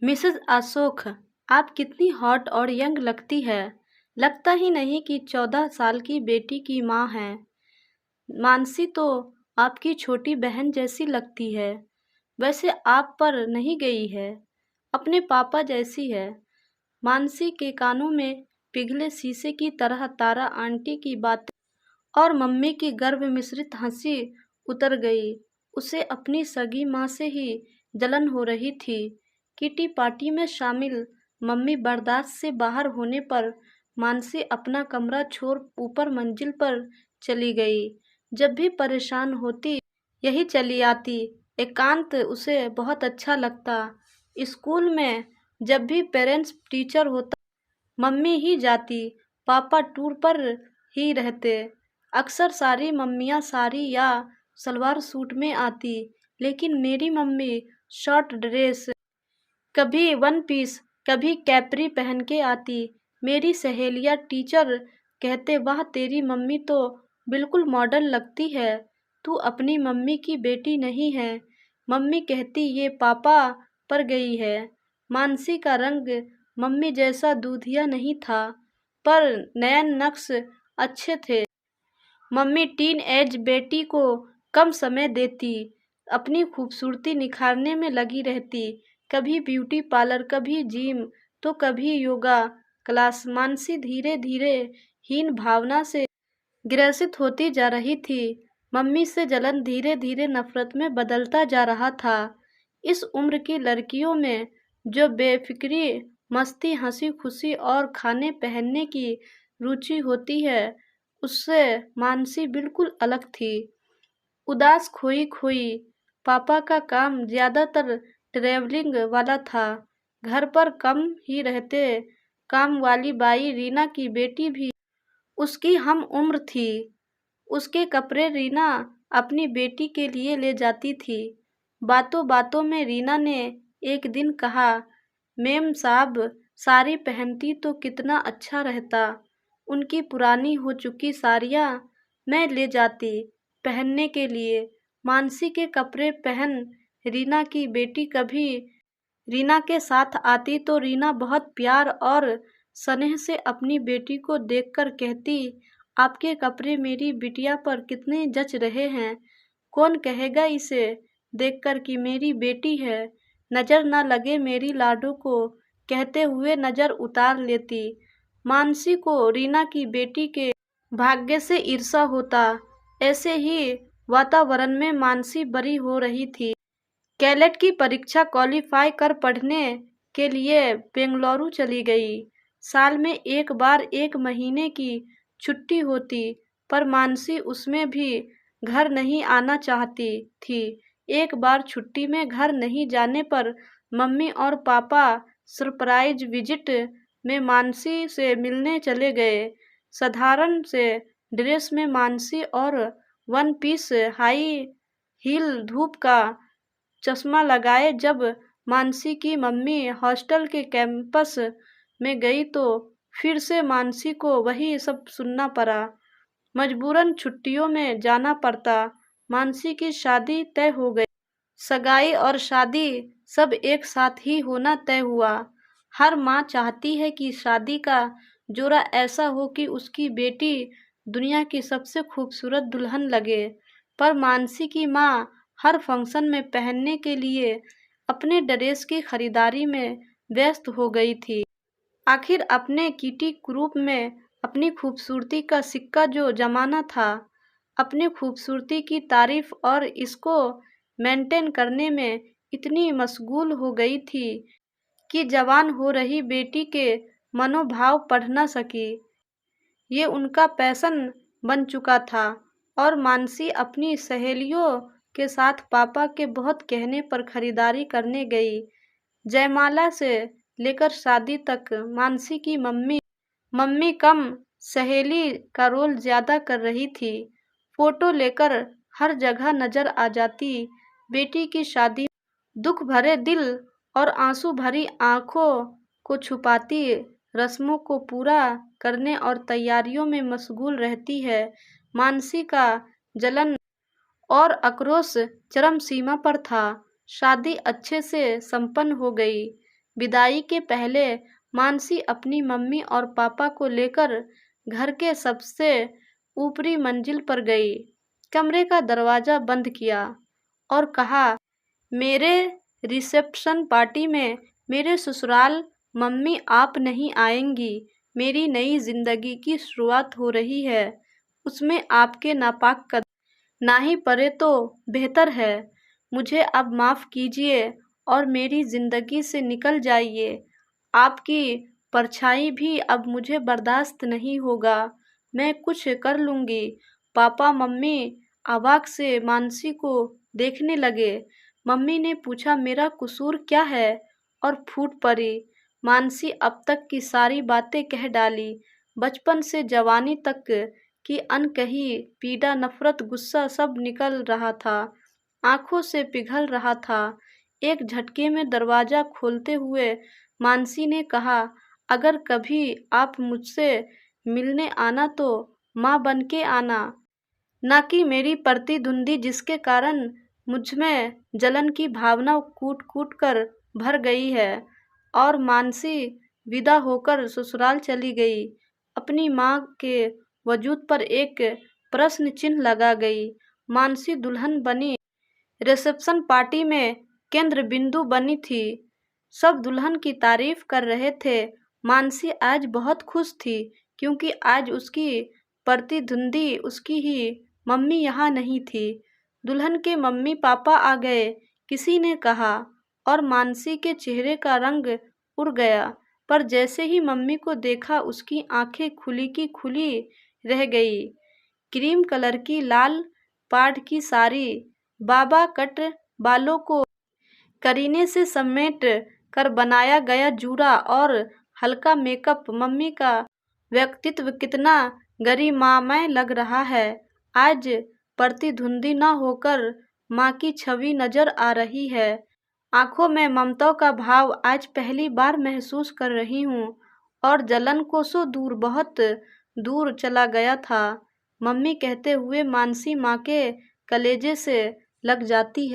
Mrs Ashok, आप कितनी hot और यंग लगती है। लगता ही नहीं कि 14 साल की बेटी की माँ हैं। मानसी तो आपकी छोटी बहन जैसी लगती है। वैसे आप पर नहीं गई है, अपने पापा जैसी है। मानसी के कानों में पिघले शीशे की तरह तारा आंटी की बातें और मम्मी की गर्व मिश्रित हंसी उतर गई। उसे अपनी सगी माँ से ही जलन हो रही थी। किटी पार्टी में शामिल मम्मी बर्दाश्त से बाहर होने पर मानसी अपना कमरा छोड़ ऊपर मंजिल पर चली गई। जब भी परेशान होती यही चली आती। एकांत उसे बहुत अच्छा लगता। स्कूल में जब भी पेरेंट्स टीचर होता मम्मी ही जाती, पापा टूर पर ही रहते। अक्सर सारी मम्मियाँ साड़ी या सलवार सूट में आती, लेकिन मेरी मम्मी शॉर्ट ड्रेस, कभी वन पीस, कभी कैपरी पहन के आती। मेरी सहेलियाँ टीचर कहते, वाह तेरी मम्मी तो बिल्कुल मॉडर्न लगती है, तू अपनी मम्मी की बेटी नहीं है। मम्मी कहती ये पापा पर गई है। मानसी का रंग मम्मी जैसा दूधिया नहीं था, पर नयन नक्श अच्छे थे। मम्मी टीन एज बेटी को कम समय देती, अपनी खूबसूरती निखारने में लगी रहती। कभी ब्यूटी पार्लर, कभी जिम, तो कभी योगा क्लास। मानसी धीरे धीरे हीन भावना से ग्रसित होती जा रही थी। मम्मी से जलन धीरे धीरे नफरत में बदलता जा रहा था। इस उम्र की लड़कियों में जो बेफिक्री, मस्ती, हंसी खुशी और खाने पहनने की रुचि होती है, उससे मानसी बिल्कुल अलग थी। उदास खोई खोई। पापा का काम ज्यादातर ट्रैवलिंग वाला था, घर पर कम ही रहते। काम वाली बाई रीना की बेटी भी उसकी हम उम्र थी। उसके कपड़े रीना अपनी बेटी के लिए ले जाती थी। बातों बातों में रीना ने एक दिन कहा, मेम साहब साड़ी पहनती तो कितना अच्छा रहता। उनकी पुरानी हो चुकी साड़ियाँ मैं ले जाती पहनने के लिए। मानसी के कपड़े पहन रीना की बेटी कभी रीना के साथ आती तो रीना बहुत प्यार और स्नेह से अपनी बेटी को देखकर कहती, आपके कपड़े मेरी बिटिया पर कितने जच रहे हैं। कौन कहेगा इसे देखकर कि मेरी बेटी है। नजर न लगे मेरी लाडो को, कहते हुए नजर उतार लेती। मानसी को रीना की बेटी के भाग्य से ईर्ष्या होता। ऐसे ही वातावरण में मानसी बड़ी हो रही थी। कैलेट की परीक्षा क्वालिफाई कर पढ़ने के लिए बेंगलुरु चली गई। साल में एक बार 1 महीने की छुट्टी होती, पर मानसी उसमें भी घर नहीं आना चाहती थी। एक बार छुट्टी में घर नहीं जाने पर मम्मी और पापा सरप्राइज विजिट में मानसी से मिलने चले गए। साधारण से ड्रेस में मानसी और वन पीस हाई हील धूप का चश्मा लगाए जब मानसी की मम्मी हॉस्टल के कैंपस में गई तो फिर से मानसी को वही सब सुनना पड़ा। मजबूरन छुट्टियों में जाना पड़ता। मानसी की शादी तय हो गई। सगाई और शादी सब एक साथ ही होना तय हुआ। हर माँ चाहती है कि शादी का जोड़ा ऐसा हो कि उसकी बेटी दुनिया की सबसे खूबसूरत दुल्हन लगे। पर मानसी की माँ हर फंक्शन में पहनने के लिए अपने ड्रेस की खरीदारी में व्यस्त हो गई थी। आखिर अपने किटी ग्रुप में अपनी खूबसूरती का सिक्का जो जमाना था, अपनी खूबसूरती की तारीफ और इसको मेंटेन करने में इतनी मशगूल हो गई थी कि जवान हो रही बेटी के मनोभाव पढ़ न सकी। ये उनका पैशन बन चुका था। और मानसी अपनी सहेलियों के साथ पापा के बहुत कहने पर खरीदारी करने गई। जयमाला से लेकर शादी तक मानसी की मम्मी कम सहेली का रोल ज्यादा कर रही थी। फोटो लेकर हर जगह नजर आ जाती। बेटी की शादी दुख भरे दिल और आंसू भरी आंखों को छुपाती रस्मों को पूरा करने और तैयारियों में मशगूल रहती है। मानसी का जलन और आक्रोश चरम सीमा पर था। शादी अच्छे से संपन्न हो गई। विदाई के पहले मानसी अपनी मम्मी और पापा को लेकर घर के सबसे ऊपरी मंजिल पर गई। कमरे का दरवाज़ा बंद किया और कहा, मेरे रिसेप्शन पार्टी में मेरे ससुराल मम्मी आप नहीं आएंगी। मेरी नई ज़िंदगी की शुरुआत हो रही है, उसमें आपके नापाक कदम ना ही पड़े तो बेहतर है। मुझे अब माफ़ कीजिए और मेरी ज़िंदगी से निकल जाइए। आपकी परछाई भी अब मुझे बर्दाश्त नहीं होगा। मैं कुछ कर लूँगी। पापा मम्मी अवाक से मानसी को देखने लगे। मम्मी ने पूछा, मेरा कसूर क्या है? और फूट पड़ी। मानसी अब तक की सारी बातें कह डाली। बचपन से जवानी तक की अनकही पीड़ा, नफरत, गुस्सा सब निकल रहा था, आंखों से पिघल रहा था। एक झटके में दरवाज़ा खोलते हुए मानसी ने कहा, अगर कभी आप मुझसे मिलने आना तो माँ बनके आना, ना कि मेरी प्रतिद्वंदी जिसके कारण मुझमें जलन की भावना कूट कूट कर भर गई है। और मानसी विदा होकर ससुराल चली गई। अपनी माँ के वजूद पर एक प्रश्न चिन्ह लगा गई। मानसी दुल्हन बनी, रिसेप्शन पार्टी में केंद्र बिंदु बनी थी। सब दुल्हन की तारीफ कर रहे थे। मानसी आज बहुत खुश थी क्योंकि आज उसकी प्रतिद्वंदी, उसकी ही मम्मी यहाँ नहीं थी। दुल्हन के मम्मी पापा आ गए, किसी ने कहा, और मानसी के चेहरे का रंग उड़ गया। पर जैसे ही मम्मी को देखा, उसकी आंखें खुली की खुली रह गई। क्रीम कलर की लाल पाड़ की साड़ी, बाबा कट बालों को करीने से समेट कर बनाया गया जूड़ा और हल्का मेकअप, मम्मी का व्यक्तित्व कितना गरिमामय लग रहा है। आज प्रतिद्वंदी न होकर माँ की छवि नजर आ रही है। आंखों में ममता का भाव आज पहली बार महसूस कर रही हूँ। और जलन कोसों दूर, बहुत दूर चला गया था। मम्मी कहते हुए मानसी माँ के कलेजे से लग जाती है।